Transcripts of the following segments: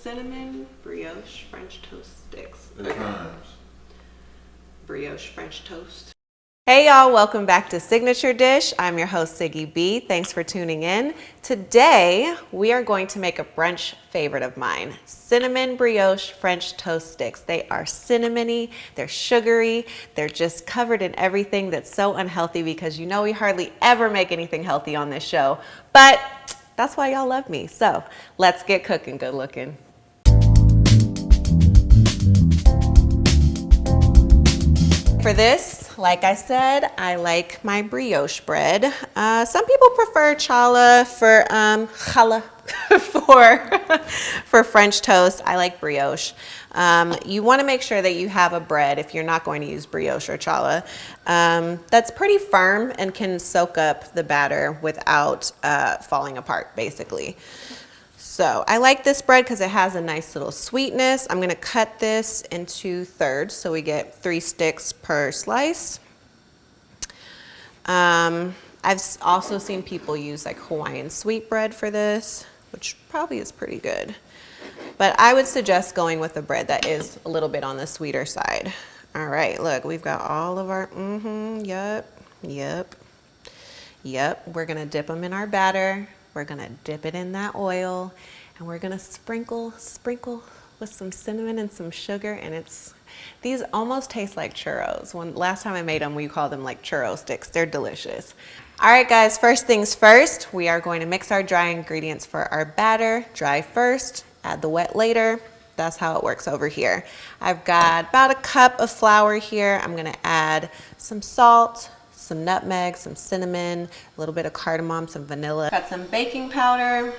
cinnamon brioche French toast sticks. The times. Brioche French toast. Hey y'all, welcome back to Signature Dish. I'm your host, Siggy B. Thanks for tuning in. Today, we are going to make a brunch favorite of mine, cinnamon brioche French toast sticks. They are cinnamony, they're sugary, they're just covered in everything that's so unhealthy because you know we hardly ever make anything healthy on this show, but that's why y'all love me. So let's get cooking, good looking. For this, like I said, I like my brioche bread. Some people prefer challah for challah for French toast. I like brioche. You want to make sure that you have a bread, if you're not going to use brioche or challah, that's pretty firm and can soak up the batter without falling apart, basically. So I like this bread because it has a nice little sweetness. I'm gonna cut this into thirds so we get 3 sticks per slice. I've also seen people use like Hawaiian sweet bread for this, which probably is pretty good. But I would suggest going with a bread that is a little bit on the sweeter side. All right, look, we've got all of our, yep. We're gonna dip them in our batter. We're gonna dip it in that oil and we're gonna sprinkle with some cinnamon and some sugar, and these almost taste like churros. Last time I made them, we called them like churro sticks. They're delicious. All right guys, first things first, we are going to mix our dry ingredients for our batter. Dry first, add the wet later. That's how it works over here. I've got about a cup of flour here. I'm gonna add some salt, some nutmeg, some cinnamon, a little bit of cardamom, some vanilla. Got some baking powder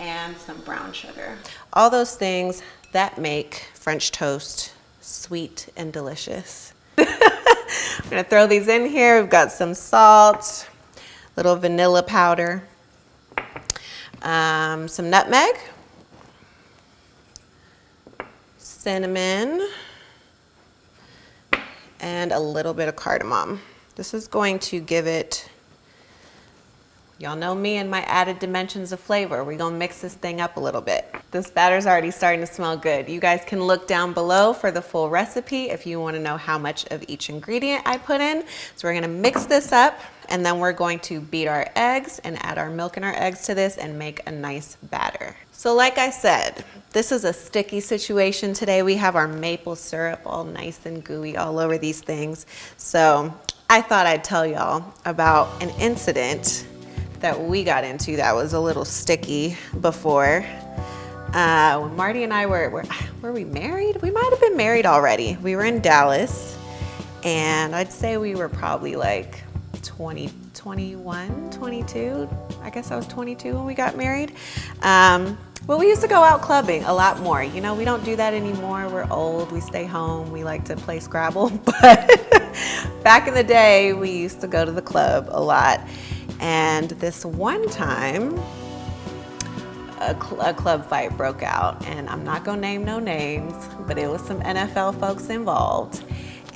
and some brown sugar. All those things that make French toast sweet and delicious. I'm gonna throw these in here. We've got some salt, little vanilla powder, some nutmeg, cinnamon, and a little bit of cardamom. This is going to give it, y'all know me and my added dimensions of flavor. We're gonna mix this thing up a little bit. This batter's already starting to smell good. You guys can look down below for the full recipe if you wanna know how much of each ingredient I put in. So we're gonna mix this up and then we're going to beat our eggs and add our milk and our eggs to this and make a nice batter. So like I said, this is a sticky situation today. We have our maple syrup all nice and gooey all over these things. So I thought I'd tell y'all about an incident that we got into that was a little sticky before. When Marty and I were we married? We might have been married already. We were in Dallas and I'd say we were probably like 21, 22. I guess I was 22 when we got married. But we used to go out clubbing a lot more. You know, we don't do that anymore. We're old, we stay home, we like to play Scrabble. But back in the day, we used to go to the club a lot. And this one time, a club fight broke out. And I'm not gonna name no names, but it was some NFL folks involved.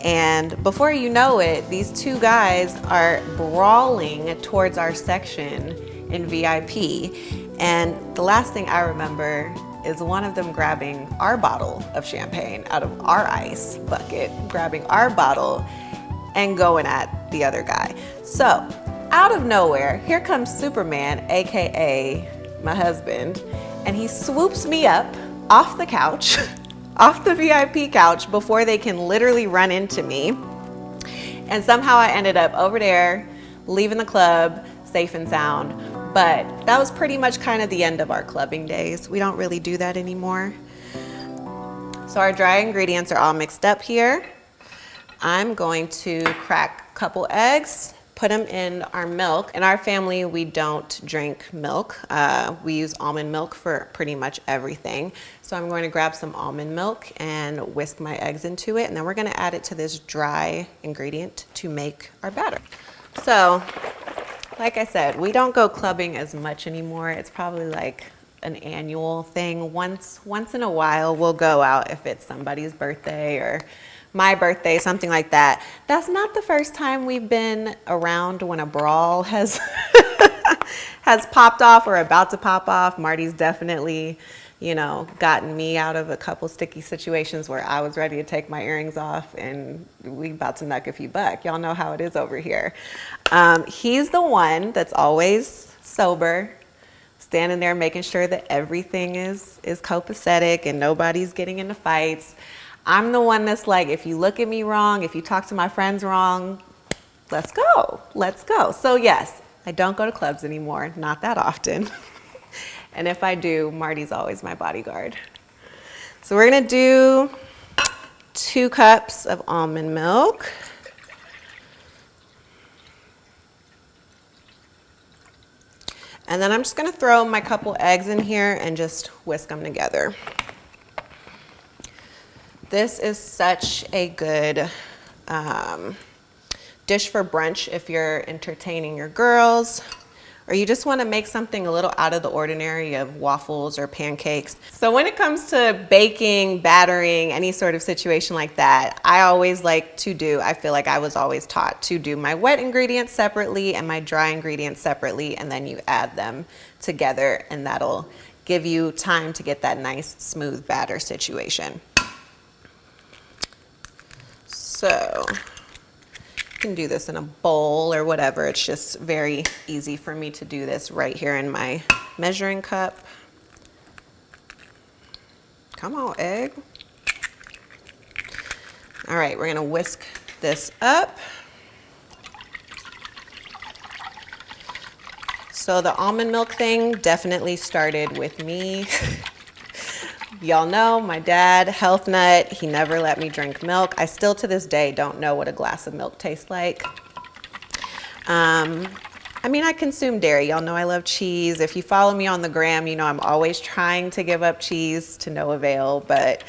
And before you know it, these 2 guys are brawling towards our section in VIP. And the last thing I remember is one of them grabbing our bottle of champagne out of our ice bucket, grabbing our bottle and going at the other guy. So out of nowhere, here comes Superman, AKA my husband, and he swoops me up off the couch, off the VIP couch before they can literally run into me. And somehow I ended up over there, leaving the club, safe and sound. But that was pretty much kind of the end of our clubbing days. We don't really do that anymore. So our dry ingredients are all mixed up here. I'm going to crack a couple eggs, put them in our milk. In our family, we don't drink milk. We use almond milk for pretty much everything. So I'm going to grab some almond milk and whisk my eggs into it. And then we're gonna add it to this dry ingredient to make our batter. So, like I said, we don't go clubbing as much anymore. It's probably like an annual thing. Once in a while, we'll go out if it's somebody's birthday or my birthday, something like that. That's not the first time we've been around when a brawl has has popped off or about to pop off. Marty's definitely, you know, gotten me out of a couple sticky situations where I was ready to take my earrings off and we about to knuck a few buck. Y'all know how it is over here. He's the one that's always sober, standing there making sure that everything is copacetic and nobody's getting into fights. I'm the one that's like, if you look at me wrong, if you talk to my friends wrong, let's go, let's go. So yes, I don't go to clubs anymore, not that often. And if I do, Marty's always my bodyguard. So we're gonna do 2 cups of almond milk. And then I'm just gonna throw my couple eggs in here and just whisk them together. This is such a good dish for brunch if you're entertaining your girls, or you just want to make something a little out of the ordinary of waffles or pancakes. So when it comes to baking, battering, any sort of situation like that, I always like to do, I feel like I was always taught to do my wet ingredients separately and my dry ingredients separately, and then you add them together, and that'll give you time to get that nice smooth batter situation. So you can do this in a bowl or whatever. It's just very easy for me to do this right here in my measuring cup. Come on, egg. All right, we're gonna whisk this up. So the almond milk thing definitely started with me. Y'all know my dad, health nut, he never let me drink milk. I still to this day don't know what a glass of milk tastes like. I mean, I consume dairy. Y'all know I love cheese. If you follow me on the gram, you know I'm always trying to give up cheese to no avail. But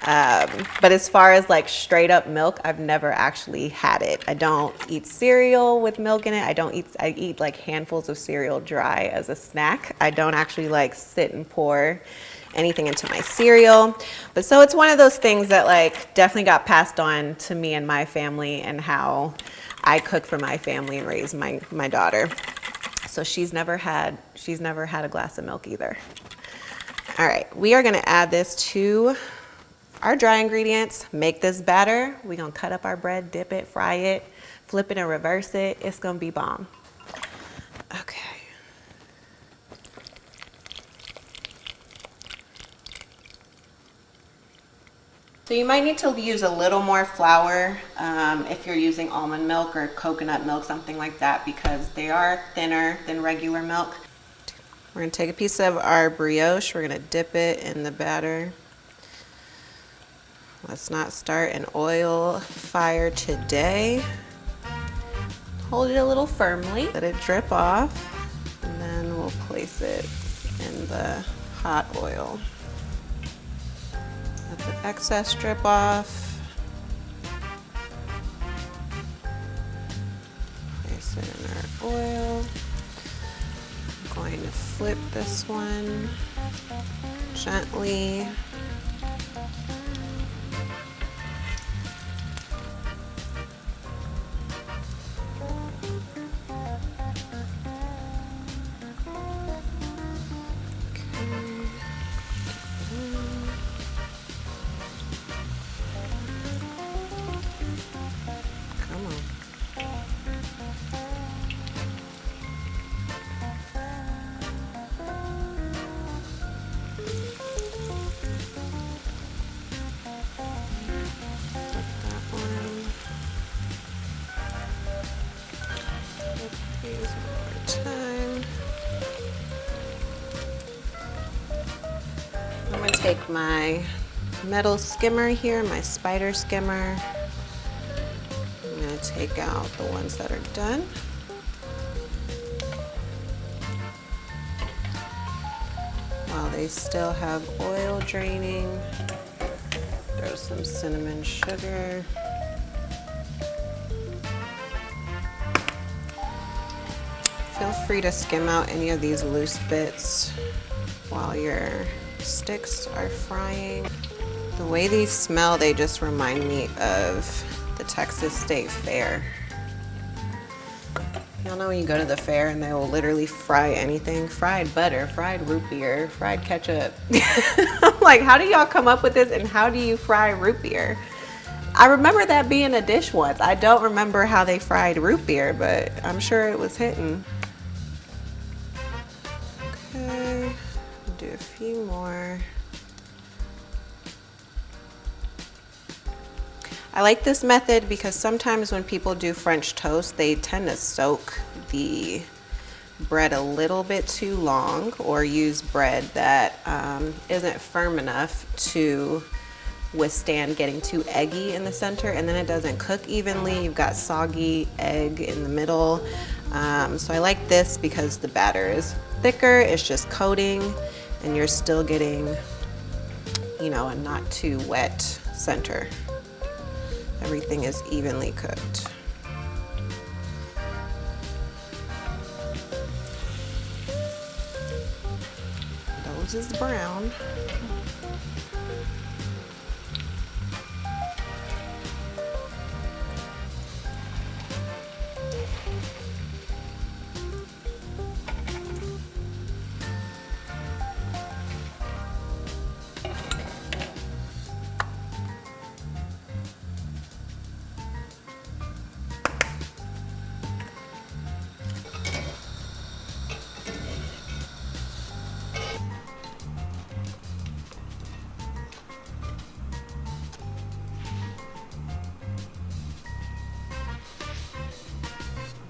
as far as like straight up milk, I've never actually had it. I don't eat cereal with milk in it. I eat like handfuls of cereal dry as a snack. I don't actually like sit and pour anything into my cereal. But so it's one of those things that like definitely got passed on to me and my family, and how I cook for my family and raise my daughter. So she's never had a glass of milk either. All right, we are gonna add this to our dry ingredients, make this batter. We're gonna cut up our bread, dip it, fry it, flip it and reverse it. It's gonna be bomb. Okay. So you might need to use a little more flour if you're using almond milk or coconut milk, something like that, because they are thinner than regular milk. We're gonna take a piece of our brioche, we're gonna dip it in the batter. Let's not start an oil fire today. Hold it a little firmly, let it drip off, and then we'll place it in the hot oil. Let the excess drip off. Place it in our oil. I'm going to flip this one gently. I'm going to take my metal skimmer here, my spider skimmer. I'm going to take out the ones that are done. While they still have oil draining, throw some cinnamon sugar. Feel free to skim out any of these loose bits while your sticks are frying. The way these smell, they just remind me of the Texas State Fair. Y'all know when you go to the fair and they will literally fry anything? Fried butter, fried root beer, fried ketchup. I'm like, how do y'all come up with this and how do you fry root beer? I remember that being a dish once. I don't remember how they fried root beer, but I'm sure it was hitting. Okay, do a few more. I like this method because sometimes when people do French toast, they tend to soak the bread a little bit too long or use bread that isn't firm enough to withstand getting too eggy in the center, and then it doesn't cook evenly. You've got soggy egg in the middle. So I like this because the batter is thicker, it's just coating, and you're still getting, you know, a not too wet center. Everything is evenly cooked. Those is brown.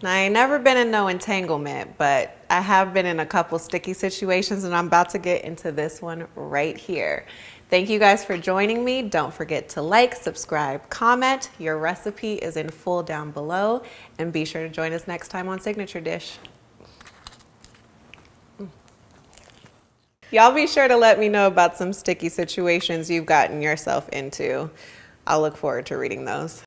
I ain't never been in no entanglement, but I have been in a couple sticky situations, and I'm about to get into this one right here. Thank you guys for joining me. Don't forget to like, subscribe, comment. Your recipe is in full down below, and be sure to join us next time on Signature Dish. Y'all be sure to let me know about some sticky situations you've gotten yourself into. I'll look forward to reading those.